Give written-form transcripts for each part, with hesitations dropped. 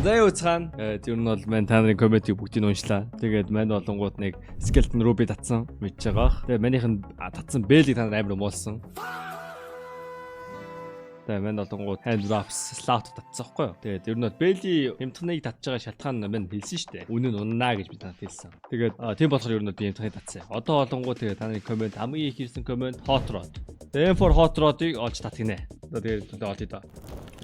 За юу цаана. Тэр нь бол мань та нарын комментиг бүгдийг уншлаа. Тэгээд мань болонгууд нэг Skeleton Ruby татсан мэдж байгаах. Тэгээд манийх нь татсан Bell-ийг та нар амар муулсан. Тэгээд мань болонгууд Hand Wraps Slot татсан байхгүй юу? Тэгээд ер нь бол Bell-ийн хямдхныг татж байгаа шалтгаан мань хэлсэн шүү дээ. Үнэн уннаа гэж би танад хэлсэн. Тэгээд тийм болохоор ер нь би хямдхныг татсан. Одоо болонгууд тэгээд та нарын коммент хамгийн их ирсэн коммент Hot Rod. Тэгээд M4 Hot Rod-ыг олж татгинэ. Тэгээд олъё да.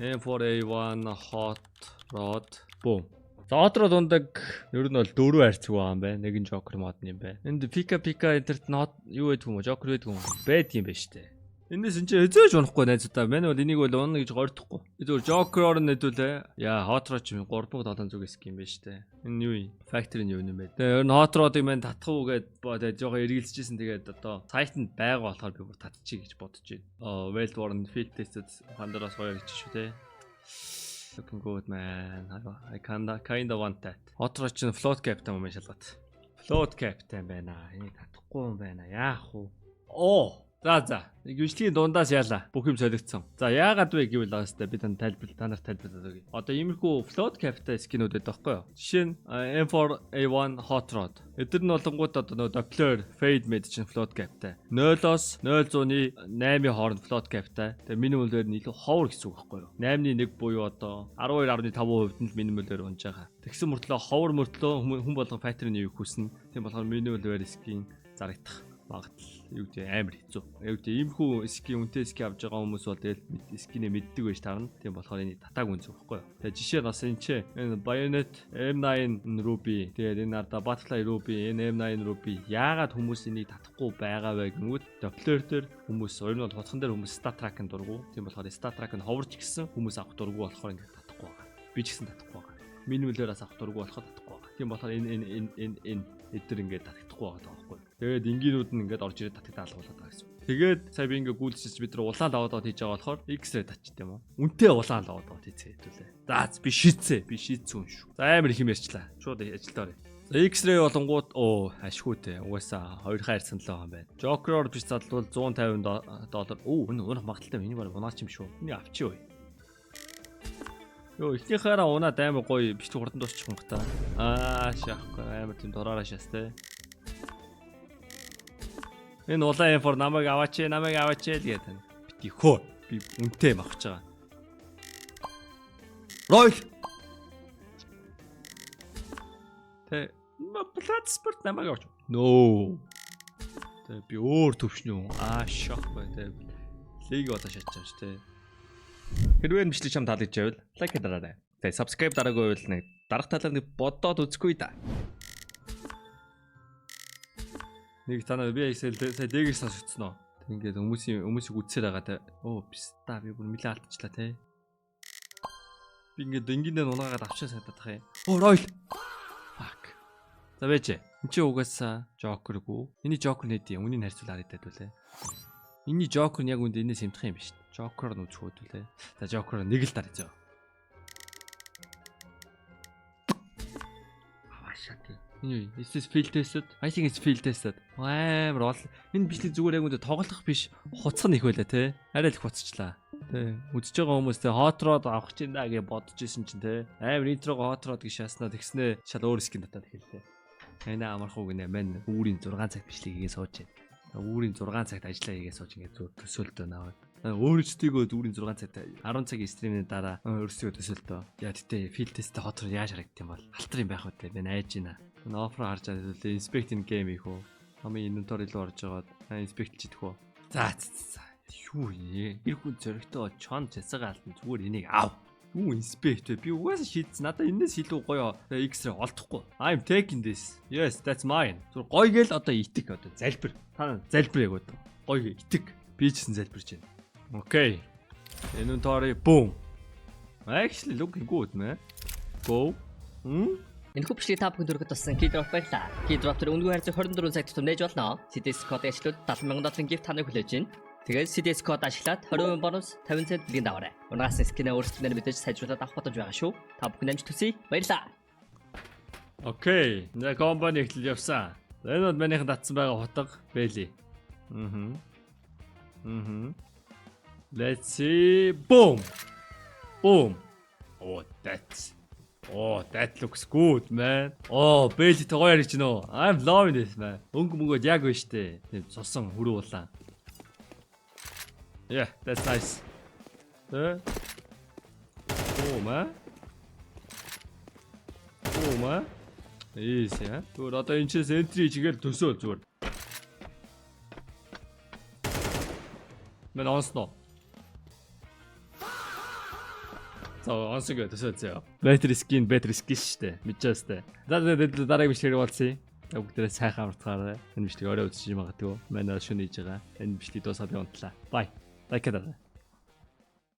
M4A1 Hot Rod boom. За Hot Rod ундаг ер нь бол 4 хайрцаг байгаа юм байна. Нэг нь Joker мод юм байна. Энд Pika интерт not юу гэдэг юм уу? Joker гэдэг юм уу? Байд юм байна шүү дээ. Энэс энэ эзэж унахгүй найзуудаа. Манай бол энийг бол унна гэж гордохгүй. Би зөвхөн Joker-оор нь нэдүүлээ. Яа Hot Rod юм 3700 ск юм байна шүү дээ. Энэ юу юм? Factory-ны юу юм бэ? Тэгээ ер нь Hot Rod-ыг мань татах уу гэд тэгээд жоохон эргэлзэжсэн. Тэгээд одоо сайт нь байгаа болохоор би бүр татчих гэж бодож байна. Wild Warren field tested хандараас гоё гэж шүү дээ. Looking good man. I kinda want that. Hot Rod чинь float captain юм шалгаад. Float captain байна. Энийг татахгүй юм байна. Яах вэ? Оо. За. Гүйцлийн дундаас яалаа. Бүх юм солигдсон. За яагаад вэ гэвэл аастай би танарт тайлбарлаад өгье. Одоо иймэрхүү float captain скинүүд байдаг байхгүй юу? Жишээ нь M4A1 Hot Rod. Эдгээр нь болонгууд одоо нөө Doppler Fade Med чинь float captain. 0-оос 0-100-ны 8-ийн хооронд float captain. Тэгээ minimum-ээр нь илүү ховор гэсэн үг байхгүй юу? 8-ны 1 буюу одоо 12.5% нь minimum-ээр унж байгаа. Тэгсэн мөртлөө ховор мөртлөө хүн болгон factory-ний юу хүснэ. Тийм болохоор minimum-ээр скин зарагдах магадлал юу гэдэг амар хэцүү. Юу гэдэг иймэрхүү скин үнэтэй скин авч байгаа хүмүүс бол тэгэл скинээ мэддэг байж таарна. Тийм болохоор энийг татаагүй үнцүү байхгүй юу. Тэгээ жишээ бас энэ Bayonet M9 Ruby тэгээд энэ арда Butterfly Ruby энэ M9 Ruby яагаад хүмүүс энийг татахгүй байгаа вэ гэнүүд Doppler дээр хүмүүс ер нь бол хутхан дээр хүмүүс stat track-ын дургу. Тийм болохоор stat track нь ховорч гисэн хүмүүс авах дургу болохоор ингэ татахгүй байгаа. Би ч гэсэн татахгүй байгаа. Minimum-ээс авах дургу болохоор татахгүй байгаа. Тийм болохоор энэ эдгээр ингээд татагдахгүй байгаа байхгүй. Тэгээд энгийнүүд нь ингээд орж ирээд татагдаа алгуулдаг гэсэн. Тэгээд сая би ингээд гүйлчиж бид нар улаан даваад хийж байгаа болохоор X-ray татчих тийм үү. Үнтэй улаан даваад хийцээ хэвлээ. За би шийдсэн шүү. За амар их юм ярьчлаа. Шууд ажилдаа. За X-ray болонгууд ашигүйтэй. Угаасаа 2 хайрсан л байгаа юм байна. Joker-оор биш задлвал $150. Энэ магадaltaй миний баг унаач юм шүү. Энийг авчи юу. Йоо ихнийхээрээ унаад амар гоё бичиг хурдан дуусчих юм хта. Шахахгүй амар тийм дураараа шас те. Энэ улаан M4 намайг аваач гэдэг. Бити хөө. Би үнтэй юм авах гэж байгаа. Рой. Тэ плат спорт намайг авч. Нөө. Тэ би өөр төвшнө үү? Шахахгүй тэ. Лиг одоо шатчих юм чи тэ. Хэрвээ бичлэг чам таалагдж байвал лайк дараарай. Тэгээ subscribe дараагүй байвал нэг дарах талаар нэг бодоод үзэхгүй да. Нэг танаа би сая дэгээс сонсчихсон уу? Ингээд хүмүүсийг үдсээр байгаа те. Писта би бүр нэлээд алдчихлаа те. Би ингээд энгийнээ нунаагаад авчаа санагдах юм. Ройл. Fuck. За вэж. Энд чи угаасаа Joker-гүү. Эний Joker нэдий. Үнийг харьцуул хараад байдвүлээ. Эний Joker нь яг үнд энэс хэмтэх юм биш. Joker нь үзэх хөдөлөө. За Joker нэг л дарж байгаа. Авашаа. Энэ is this field tested? I think it's field tested. Амар бол энэ бичлэг зүгээр яг үндэ тоглох биш. Хуцах нь их байлаа те. Арай л их хуцчлаа. Тэ. Үзэж байгаа хүмүүс те Hot Rod авах чинь даа гэж бодож исэн чинь те. Амар интрого Hot Rod гэж шааснаа тэгснэ шал өөр скин татаад хэллээ. Энэ амархуу гинэ мань үүрийн 6 цаг бичлэг хийгээ сууж байна. Үүрийн 6 цагт ажиллаа хийгээ сууж ингэ төсөөлтөө наваад. Өөрөөсдийгөө дүүрийн 6 цагт 10 цагийн стримийн дараа өөрсдөө төсөөлтөө. Яа тэтэ field test Hot Rod яаж харагдсан юм бол алтар юм байх үү те. Би найж байна. Офро харж байгаа л inspect in game их үү. Хамгийн inventory руу орж агаад inspect хийдэх үү. За. Юу ээ? Ирэх хүн зөрөгтэй чон цэцэг алдан зүгээр энийг ав. Юу inspect вэ? Би угаасаа шийдсэн. Надаа энэс илүү гоё X-ray олдохгүй. I'm taking this. Yes, that's mine. Зүгээр гоё гээл одоо итэг одоо залбир. Та залбир яг одоо. Гоё итэг. Би ч гэсэн залбирч байна. Okay. Inventory boom. Actually looking good, man. Go. Энэ хүчлийн та бүхэнд өргөд болсон Keydrop байлаа. Keydrop төр өнгөө харьцаг 24 цаг тутам нээж болно. CDS код ашиглаад 70,000 gift таныг хүлээж байна. Тэгээд CDS код ашиглаад 20% бонус 50 цент билгийн даваарай. Унагаас скинээ өөрсдөө мэдээж сайжруулаад авах боломж байгаа шүү. Та бүхэн амжилт хүсье. Баярлалаа. Окей. За компани эхлэл явсан. Энэ бол манайхан татсан байгаа хутга Belly. Let's see. Boom. Oh, that's Oh, that looks good, man. Oh, Bailey гоё ярьж гинөө. I'm loving this, man. Өнгө мөнгөд яг байна штэ. Тийм цусан хүрүү улаан. Yeah, that's nice. Oh, man. Oh, man. Easy, ha. Зүгээр одоо энэ чинь entry чигээр төсөө зүгээр. Мен онсноо. онсог төсөөцөө. Better skin штэ. Мэдчихэстэй. Дараагийн бичлэгээр уулзъя. Бүгдээрээ сайхан амарцгаарай. Энэ бичлэг орой үзэж магадгүй. Манай шөнө хийж байгаа. Энэ бичлэг дуусаад явууллаа. Bye. Like